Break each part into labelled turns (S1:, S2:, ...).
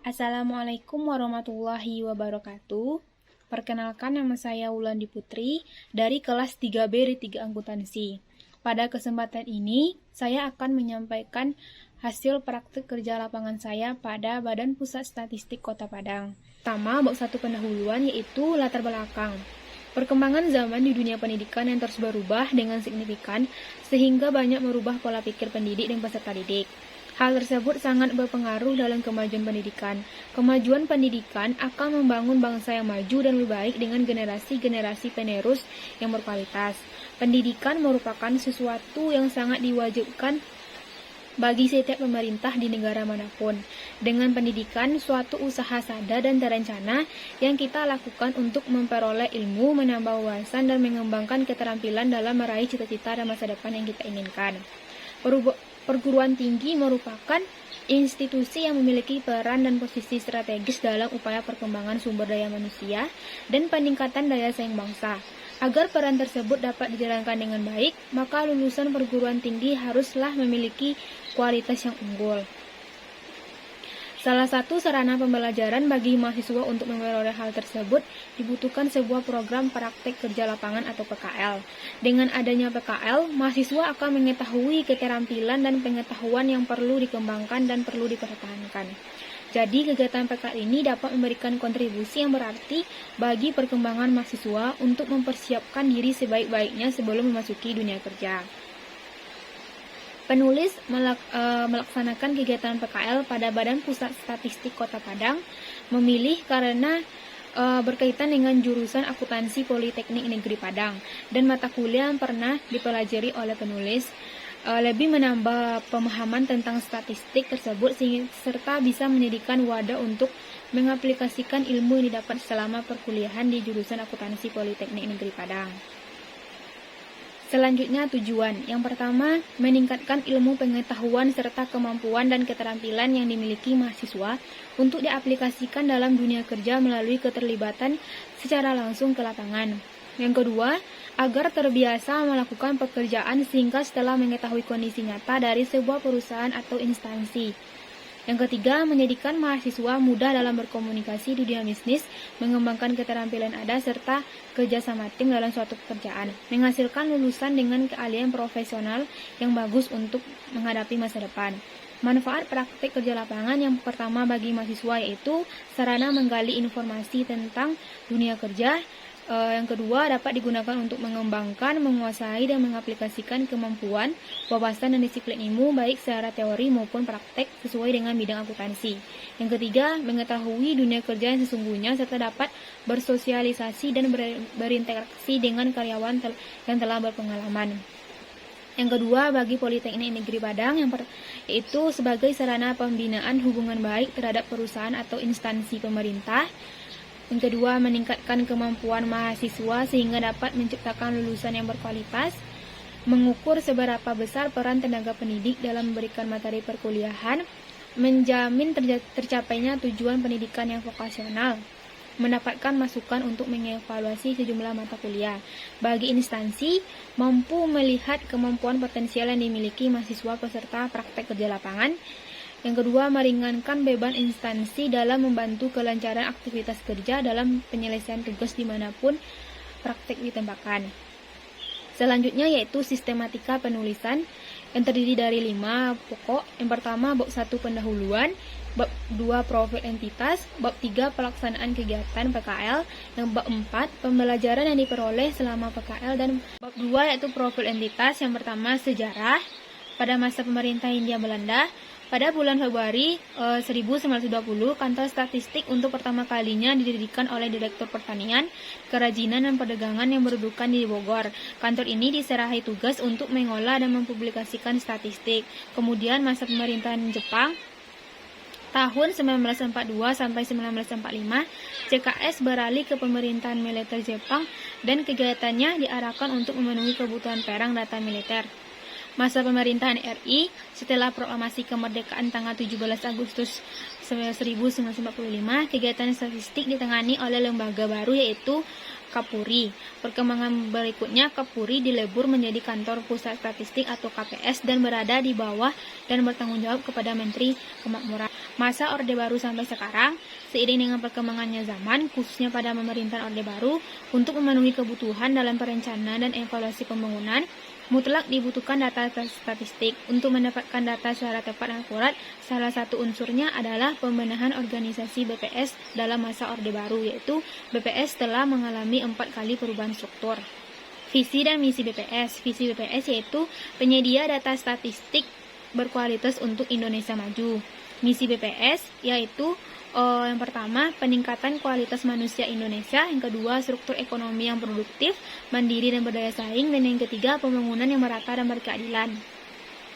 S1: Assalamualaikum warahmatullahi wabarakatuh. Perkenalkan, nama saya Wulandi Putri dari kelas 3B D3 Akuntansi. Pada kesempatan ini, saya akan menyampaikan hasil praktik kerja lapangan saya pada Badan Pusat Statistik Kota Padang. Pertama, bab satu pendahuluan, yaitu latar belakang. Perkembangan zaman di dunia pendidikan yang terus berubah dengan signifikan sehingga banyak merubah pola pikir pendidik dan peserta didik. Hal tersebut sangat berpengaruh dalam kemajuan pendidikan. Kemajuan pendidikan akan membangun bangsa yang maju dan lebih baik dengan generasi-generasi penerus yang berkualitas. Pendidikan merupakan sesuatu yang sangat diwajibkan bagi setiap pemerintah di negara manapun. Dengan pendidikan, suatu usaha sadar dan terencana yang kita lakukan untuk memperoleh ilmu, menambah wawasan, dan mengembangkan keterampilan dalam meraih cita-cita dan masa depan yang kita inginkan. Perguruan tinggi merupakan institusi yang memiliki peran dan posisi strategis dalam upaya perkembangan sumber daya manusia dan peningkatan daya saing bangsa. Agar peran tersebut dapat dijalankan dengan baik, maka lulusan perguruan tinggi haruslah memiliki kualitas yang unggul. Salah satu sarana pembelajaran bagi mahasiswa untuk memperoleh hal tersebut dibutuhkan sebuah program praktek kerja lapangan atau PKL. Dengan adanya PKL, mahasiswa akan mengetahui keterampilan dan pengetahuan yang perlu dikembangkan dan perlu dipertahankan. Jadi, kegiatan PKL ini dapat memberikan kontribusi yang berarti bagi perkembangan mahasiswa untuk mempersiapkan diri sebaik-baiknya sebelum memasuki dunia kerja. Penulis melaksanakan kegiatan PKL pada Badan Pusat Statistik Kota Padang memilih karena berkaitan dengan jurusan akuntansi Politeknik Negeri Padang dan mata kuliah yang pernah dipelajari oleh penulis lebih menambah pemahaman tentang statistik tersebut serta bisa menjadikan wadah untuk mengaplikasikan ilmu yang didapat selama perkuliahan di jurusan akuntansi Politeknik Negeri Padang. Selanjutnya, tujuan. Yang pertama, meningkatkan ilmu pengetahuan serta kemampuan dan keterampilan yang dimiliki mahasiswa untuk diaplikasikan dalam dunia kerja melalui keterlibatan secara langsung ke lapangan. Yang kedua, agar terbiasa melakukan pekerjaan sehingga setelah mengetahui kondisi nyata dari sebuah perusahaan atau instansi. Yang ketiga, menjadikan mahasiswa mudah dalam berkomunikasi di dunia bisnis, mengembangkan keterampilan ada, serta kerjasama tim dalam suatu pekerjaan, menghasilkan lulusan dengan keahlian profesional yang bagus untuk menghadapi masa depan. Manfaat praktik kerja lapangan yang pertama bagi mahasiswa yaitu sarana menggali informasi tentang dunia kerja. Yang kedua, dapat digunakan untuk mengembangkan, menguasai, dan mengaplikasikan kemampuan, wawasan, dan disiplin ilmu baik secara teori maupun praktek sesuai dengan bidang akuntansi. Yang ketiga, mengetahui dunia kerja yang sesungguhnya serta dapat bersosialisasi dan berinteraksi dengan karyawan yang telah berpengalaman. Yang kedua, bagi Politeknik Negeri Padang yaitu sebagai sarana pembinaan hubungan baik terhadap perusahaan atau instansi pemerintah. Yang kedua, meningkatkan kemampuan mahasiswa sehingga dapat menciptakan lulusan yang berkualitas, mengukur seberapa besar peran tenaga pendidik dalam memberikan materi perkuliahan, menjamin tercapainya tujuan pendidikan yang vokasional, mendapatkan masukan untuk mengevaluasi sejumlah mata kuliah. Bagi instansi, mampu melihat kemampuan potensial yang dimiliki mahasiswa peserta praktek kerja lapangan. Yang kedua, meringankan beban instansi dalam membantu kelancaran aktivitas kerja dalam penyelesaian tugas dimanapun praktek ditempatkan. Selanjutnya yaitu sistematika penulisan yang terdiri dari 5 pokok. Yang pertama, bab 1 pendahuluan, bab 2 profil entitas, bab 3 pelaksanaan kegiatan PKL, yang bab 4 pembelajaran yang diperoleh selama PKL, dan bab 2 yaitu profil entitas. Yang pertama, sejarah pada masa pemerintah Hindia Belanda. Pada bulan Februari 1920, kantor statistik untuk pertama kalinya didirikan oleh Direktur Pertanian, Kerajinan, dan Perdagangan yang berdudukan di Bogor. Kantor ini diserahi tugas untuk mengolah dan mempublikasikan statistik. Kemudian masa pemerintahan Jepang tahun 1942 sampai 1945, CKS beralih ke pemerintahan militer Jepang dan kegiatannya diarahkan untuk memenuhi kebutuhan perang data militer. Masa pemerintahan RI setelah proklamasi kemerdekaan tanggal 17 Agustus 1945, kegiatan statistik ditangani oleh lembaga baru yaitu Kapuri. Perkembangan berikutnya, Kapuri dilebur menjadi Kantor Pusat Statistik atau KPS dan berada di bawah dan bertanggung jawab kepada Menteri Kemakmuran. Masa Orde Baru sampai sekarang, seiring dengan perkembangannya zaman, khususnya pada pemerintahan Orde Baru, untuk memenuhi kebutuhan dalam perencanaan dan evaluasi pembangunan, mutlak dibutuhkan data statistik. Untuk mendapatkan data secara tepat dan akurat, salah satu unsurnya adalah pembenahan organisasi BPS dalam masa Orde Baru, yaitu BPS telah mengalami 4 kali perubahan struktur. Visi dan misi BPS. Visi BPS yaitu penyedia data statistik berkualitas untuk Indonesia maju. Misi BPS yaitu yang pertama, peningkatan kualitas manusia Indonesia. Yang kedua, struktur ekonomi yang produktif, mandiri dan berdaya saing. Dan yang ketiga, pembangunan yang merata dan berkeadilan.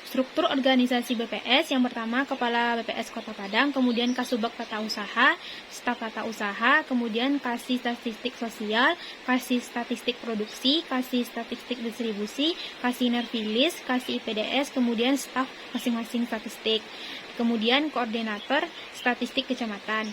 S1: Struktur organisasi BPS, yang pertama, Kepala BPS Kota Padang, kemudian Kasubag Tata Usaha, Staf Tata Usaha, kemudian Kasih Statistik Sosial, Kasih Statistik Produksi, Kasih Statistik Distribusi, Kasih Nervilis, Kasih IPDS, kemudian staf masing-masing statistik. Kemudian koordinator statistik kecamatan.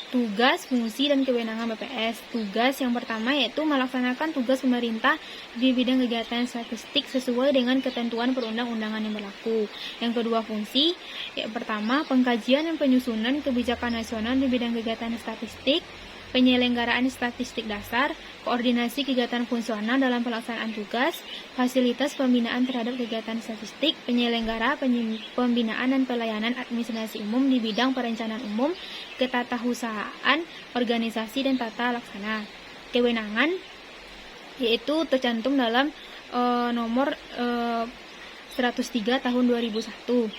S1: Tugas, fungsi, dan kewenangan BPS. Tugas yang pertama yaitu melaksanakan tugas pemerintah di bidang kegiatan statistik sesuai dengan ketentuan perundang-undangan yang berlaku. Yang kedua, fungsi. Yang pertama, pengkajian dan penyusunan kebijakan nasional di bidang kegiatan statistik, penyelenggaraan statistik dasar, koordinasi kegiatan fungsional dalam pelaksanaan tugas, fasilitas pembinaan terhadap kegiatan statistik, penyelenggara pembinaan dan pelayanan administrasi umum di bidang perencanaan umum, ketatausahaan, organisasi, dan tata laksana. Kewenangan yaitu tercantum dalam nomor 103 tahun 2001.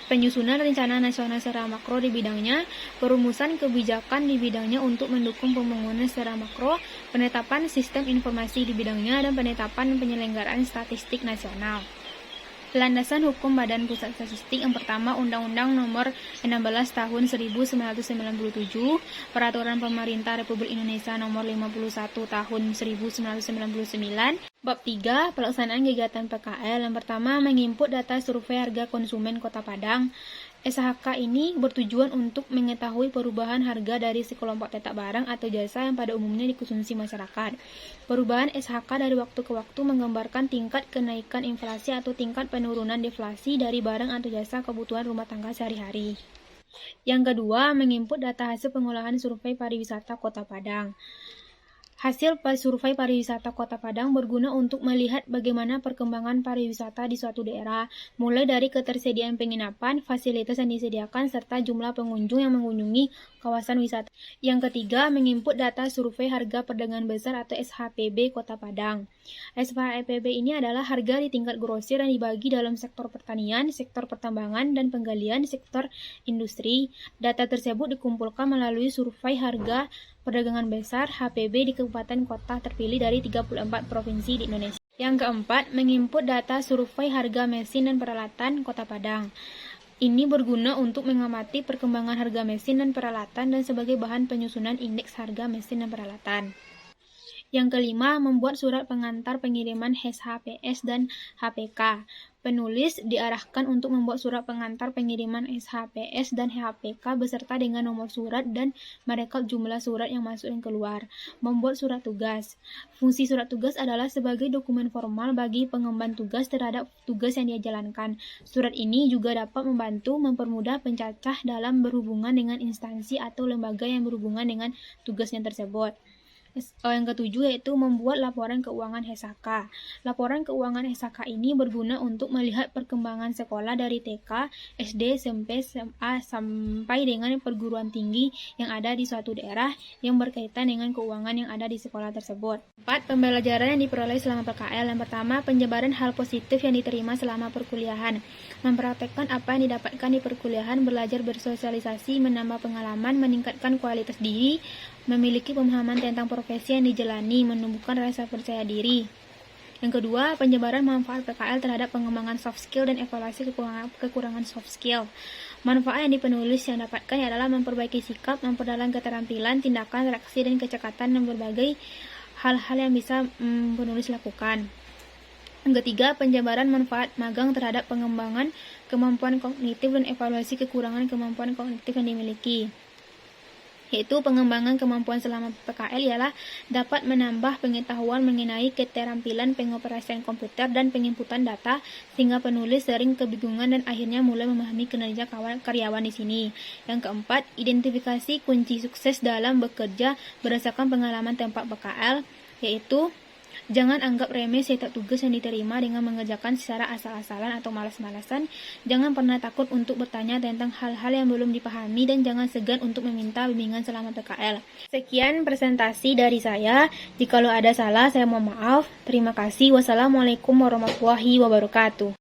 S1: Penyusunan rencana nasional secara makro di bidangnya, perumusan kebijakan di bidangnya untuk mendukung pembangunan secara makro, penetapan sistem informasi di bidangnya, dan penetapan penyelenggaraan statistik nasional. Landasan hukum Badan Pusat Statistik yang pertama, Undang-Undang Nomor 16 Tahun 1997, Peraturan Pemerintah Republik Indonesia Nomor 51 Tahun 1999. Bab 3, pelaksanaan kegiatan PKL. Yang pertama, menginput data survei harga konsumen Kota Padang. SHK ini bertujuan untuk mengetahui perubahan harga dari sekelompok tetak barang atau jasa yang pada umumnya dikonsumsi masyarakat. Perubahan SHK dari waktu ke waktu menggambarkan tingkat kenaikan inflasi atau tingkat penurunan deflasi dari barang atau jasa kebutuhan rumah tangga sehari-hari. Yang kedua, menginput data hasil pengolahan survei pariwisata Kota Padang. Hasil survei pariwisata Kota Padang berguna untuk melihat bagaimana perkembangan pariwisata di suatu daerah, mulai dari ketersediaan penginapan, fasilitas yang disediakan, serta jumlah pengunjung yang mengunjungi kawasan wisata. Yang ketiga, menginput data survei harga perdagangan besar atau SHPB Kota Padang. SHPB ini adalah harga di tingkat grosir yang dibagi dalam sektor pertanian, sektor pertambangan, dan penggalian, sektor industri. Data tersebut dikumpulkan melalui survei harga perdagangan besar HPB di kabupaten kota terpilih dari 34 provinsi di Indonesia. Yang keempat, menginput data survei harga mesin dan peralatan Kota Padang. Ini berguna untuk mengamati perkembangan harga mesin dan peralatan dan sebagai bahan penyusunan indeks harga mesin dan peralatan. Yang kelima, membuat surat pengantar pengiriman SHPS dan HPK. Penulis diarahkan untuk membuat surat pengantar pengiriman SHPS dan HPK beserta dengan nomor surat dan merekap jumlah surat yang masuk dan keluar. Membuat surat tugas. Fungsi surat tugas adalah sebagai dokumen formal bagi pengemban tugas terhadap tugas yang dia jalankan. Surat ini juga dapat membantu mempermudah pencacah dalam berhubungan dengan instansi atau lembaga yang berhubungan dengan tugasnya tersebut. Yang ketujuh yaitu membuat laporan keuangan SHK. Laporan keuangan SHK ini berguna untuk melihat perkembangan sekolah dari TK, SD, SMP, SMA sampai dengan perguruan tinggi yang ada di suatu daerah yang berkaitan dengan keuangan yang ada di sekolah tersebut. 4. Pembelajaran yang diperoleh selama PKL. Yang pertama, penyebaran hal positif yang diterima selama perkuliahan. Mempraktekkan apa yang didapatkan di perkuliahan, belajar bersosialisasi, menambah pengalaman, meningkatkan kualitas diri, memiliki pemahaman tentang profesi yang dijalani, menumbuhkan rasa percaya diri. Yang kedua, penyebaran manfaat PKL terhadap pengembangan soft skill dan evaluasi kekurangan soft skill. Manfaat yang penulis yang dapatkan adalah memperbaiki sikap, memperdalam keterampilan, tindakan, reaksi, dan kecekatan dan berbagai hal-hal yang bisa penulis lakukan. Yang ketiga, penjabaran manfaat magang terhadap pengembangan kemampuan kognitif dan evaluasi kekurangan kemampuan kognitif yang dimiliki. yaitu pengembangan kemampuan selama PKL ialah dapat menambah pengetahuan mengenai keterampilan pengoperasian komputer dan penginputan data, sehingga penulis sering kebingungan dan akhirnya mulai memahami kinerja karyawan di sini. Yang keempat, identifikasi kunci sukses dalam bekerja berdasarkan pengalaman tempat PKL, yaitu jangan anggap remeh setiap tugas yang diterima dengan mengerjakan secara asal-asalan atau malas-malasan. Jangan pernah takut untuk bertanya tentang hal-hal yang belum dipahami dan jangan segan untuk meminta bimbingan selama PKL. Sekian presentasi dari saya. Jikalau ada salah, saya mohon maaf. Terima kasih. Wassalamualaikum warahmatullahi wabarakatuh.